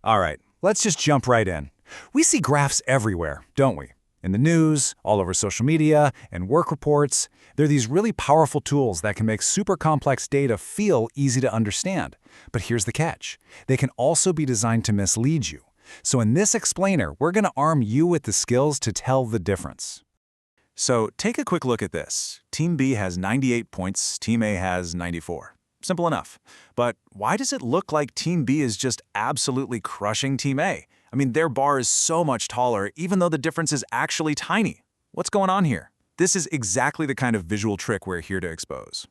All right, let's just jump right in. We see graphs everywhere, don't we? In the news, all over social media, and work reports. They're these really powerful tools that can make super complex data feel easy to understand. But here's the catch. They can also be designed to mislead you. So in this explainer, we're going to arm you with the skills to tell the difference. So take a quick look at this. Team B has 98 points, Team A has 94. Simple enough. But why does it look like Team B is just absolutely crushing Team A? I mean, their bar is so much taller, even though the difference is actually tiny. What's going on here? This is exactly the kind of visual trick we're here to expose.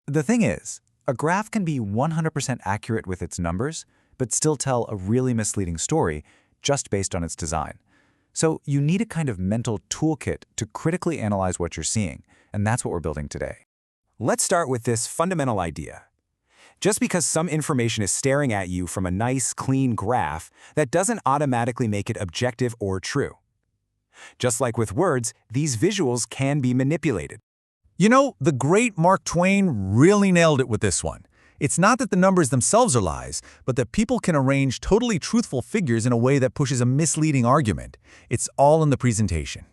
The thing is, a graph can be 100% accurate with its numbers, but still tell a really misleading story just based on its design. So you need a kind of mental toolkit to critically analyze what you're seeing, and that's what we're building today. Let's start with this fundamental idea. Just because some information is staring at you from a nice, clean graph, that doesn't automatically make it objective or true. Just like with words, these visuals can be manipulated. You know, the great Mark Twain really nailed it with this one. It's not that the numbers themselves are lies, but that people can arrange totally truthful figures in a way that pushes a misleading argument. It's all in the presentation.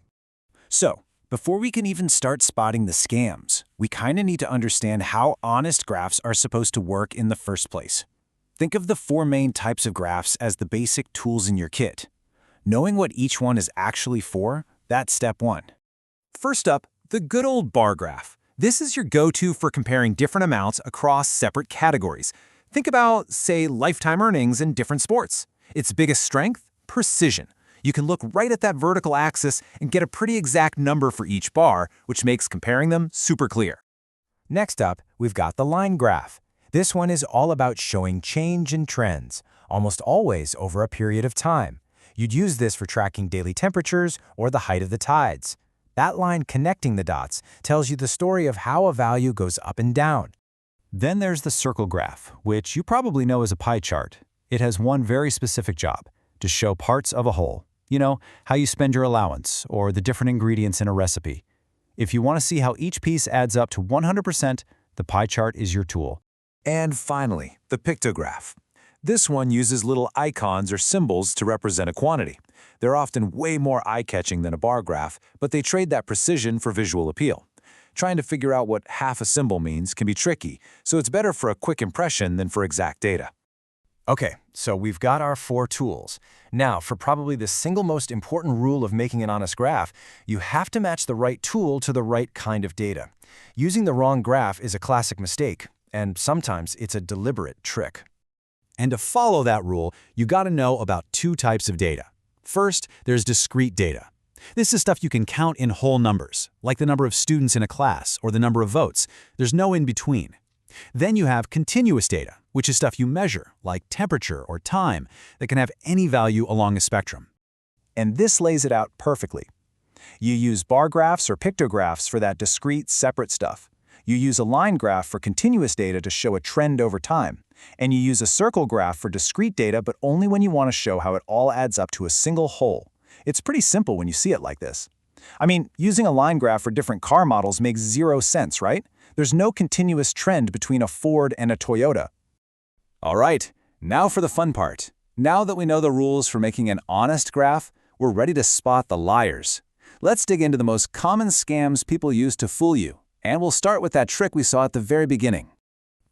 So, before we can even start spotting the scams, we kind of need to understand how honest graphs are supposed to work in the first place. Think of the 4 main types of graphs as the basic tools in your kit. Knowing what each one is actually for, that's step 1. First up, the good old bar graph. This is your go-to for comparing different amounts across separate categories. Think about, say, lifetime earnings in different sports. Its biggest strength? Precision. You can look right at that vertical axis and get a pretty exact number for each bar, which makes comparing them super clear. Next up, we've got the line graph. This one is all about showing change in trends, almost always over a period of time. You'd use this for tracking daily temperatures or the height of the tides. That line connecting the dots tells you the story of how a value goes up and down. Then there's the circle graph, which you probably know as a pie chart. It has one very specific job, to show parts of a whole. You know, how you spend your allowance or the different ingredients in a recipe. If you want to see how each piece adds up to 100%, the pie chart is your tool. And finally, the pictograph. This one uses little icons or symbols to represent a quantity. They're often way more eye-catching than a bar graph, but they trade that precision for visual appeal. Trying to figure out what half a symbol means can be tricky, so it's better for a quick impression than for exact data. Okay, so we've got our 4 tools. Now, for probably the single most important rule of making an honest graph, you have to match the right tool to the right kind of data. Using the wrong graph is a classic mistake, and sometimes it's a deliberate trick. And to follow that rule, you got to know about 2 types of data. First, there's discrete data. This is stuff you can count in whole numbers, like the number of students in a class or the number of votes. There's no in between. Then you have continuous data, which is stuff you measure, like temperature or time, that can have any value along a spectrum. And this lays it out perfectly. You use bar graphs or pictographs for that discrete, separate stuff. You use a line graph for continuous data to show a trend over time. And you use a circle graph for discrete data, but only when you want to show how it all adds up to a single whole. It's pretty simple when you see it like this. I mean, using a line graph for different car models makes 0 sense, right? There's no continuous trend between a Ford and a Toyota. All right, now for the fun part. Now that we know the rules for making an honest graph, we're ready to spot the liars. Let's dig into the most common scams people use to fool you. And we'll start with that trick we saw at the very beginning.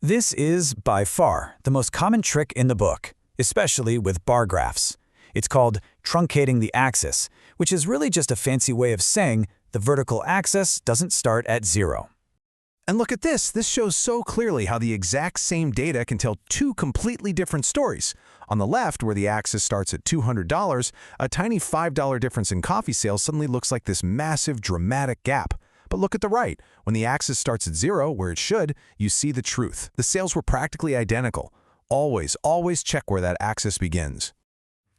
This is, by far, the most common trick in the book, especially with bar graphs. It's called truncating the axis, which is really just a fancy way of saying the vertical axis doesn't start at 0. And look at this. This shows so clearly how the exact same data can tell 2 completely different stories. On the left, where the axis starts at $200, a tiny $5 difference in coffee sales suddenly looks like this massive, dramatic gap. But look at the right. When the axis starts at 0, where it should, you see the truth. The sales were practically identical. Always check where that axis begins.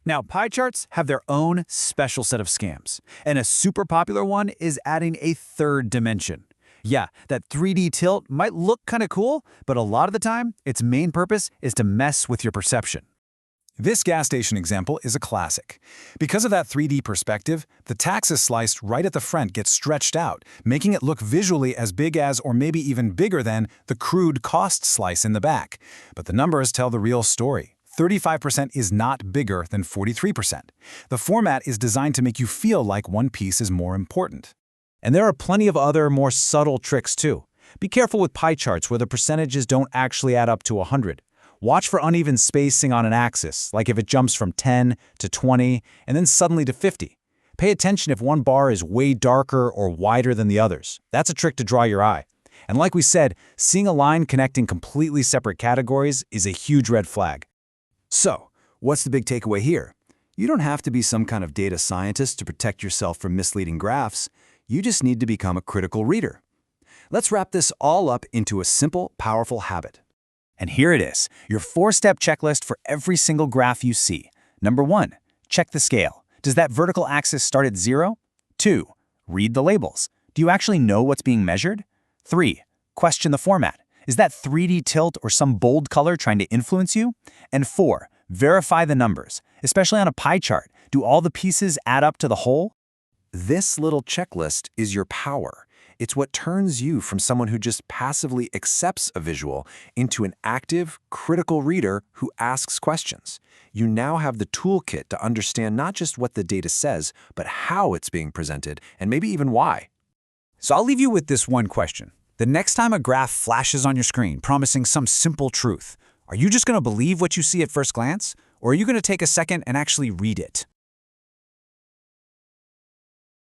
Now, pie charts have their own special set of scams, and a super popular one is adding a 3rd dimension. Yeah, that 3D tilt might look kind of cool, but a lot of the time, its main purpose is to mess with your perception. This gas station example is a classic. Because of that 3D perspective, the taxes sliced right at the front gets stretched out, making it look visually as big as or maybe even bigger than the crude cost slice in the back. But the numbers tell the real story. 35% is not bigger than 43%. The format is designed to make you feel like one piece is more important. And there are plenty of other, more subtle tricks too. Be careful with pie charts where the percentages don't actually add up to 100. Watch for uneven spacing on an axis, like if it jumps from 10 to 20 and then suddenly to 50. Pay attention if one bar is way darker or wider than the others. That's a trick to draw your eye. And like we said, seeing a line connecting completely separate categories is a huge red flag. So, what's the big takeaway here? You don't have to be some kind of data scientist to protect yourself from misleading graphs. You just need to become a critical reader. Let's wrap this all up into a simple, powerful habit. And here it is, your 4-step checklist for every single graph you see. Number 1, check the scale. Does that vertical axis start at 0? 2, read the labels. Do you actually know what's being measured? 3, question the format. Is that 3D tilt or some bold color trying to influence you? And 4, verify the numbers, especially on a pie chart. Do all the pieces add up to the whole? This little checklist is your power. It's what turns you from someone who just passively accepts a visual into an active, critical reader who asks questions. You now have the toolkit to understand not just what the data says, but how it's being presented, and maybe even why. So I'll leave you with this one question. The next time a graph flashes on your screen promising some simple truth, are you just going to believe what you see at first glance? Or are you going to take a second and actually read it?